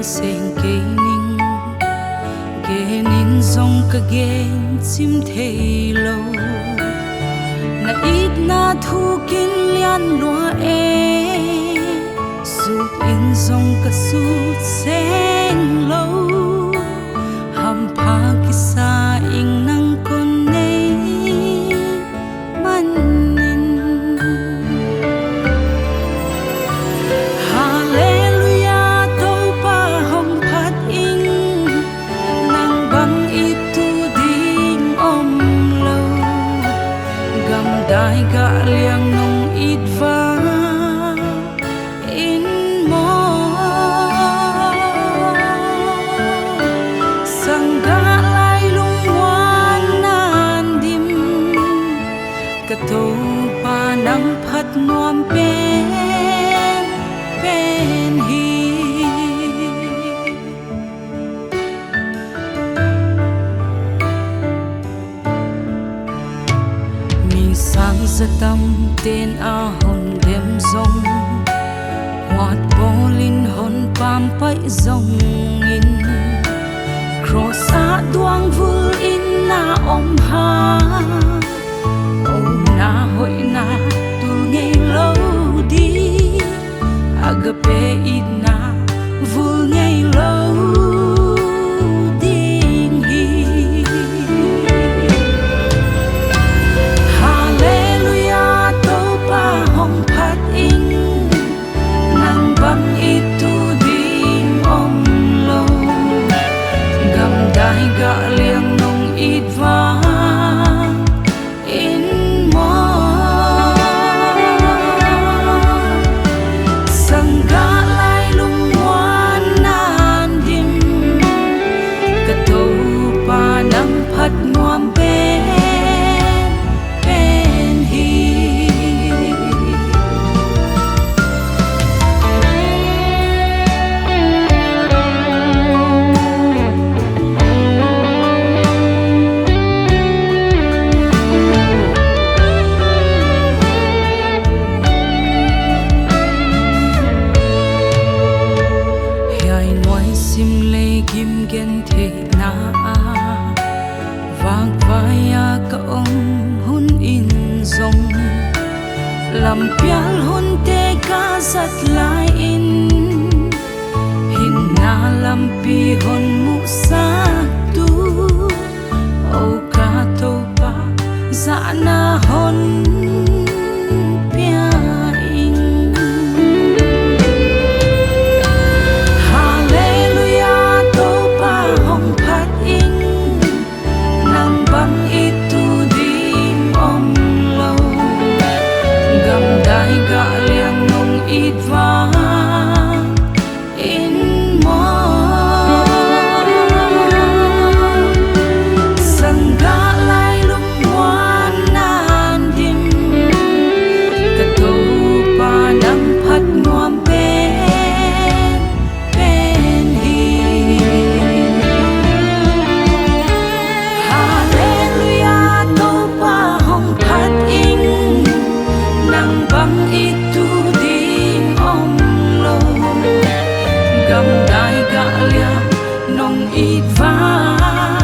sen kê nín dòng cả gen chim thề lâu na ít na thu kinh lian lúa sụt in dòng cả sụt sen lâu hàm pha kisa in nang con nei man dai ga liang nong ít va in mo sang ga lai lung wan nan dim ka to pa nang phat nuam pen hi sang sa tâm tên a hồn đêm rong hoạt bó linh hồn pam pai rong in cross a duang vul in na om ha o na hoi na tu ngei lâu đi agape in na vul ngei lâu ga liang nong ít va in mo sang ga lai lung wan nan dim ka to pa nang phat nuam pen hi kim gen the na vang vaya ka ong hun in zong lam pial hun te ka zat lai in hin na lam pi hon mu sa tu o ka to pa za na hon ga liang nong ít va in mo sang ga lai lung wan nan dim ka to pa nang phat nuam pen hi hallelujah to pa hong phat in nang bang itu dim om lo gam dai ga lia nong ít va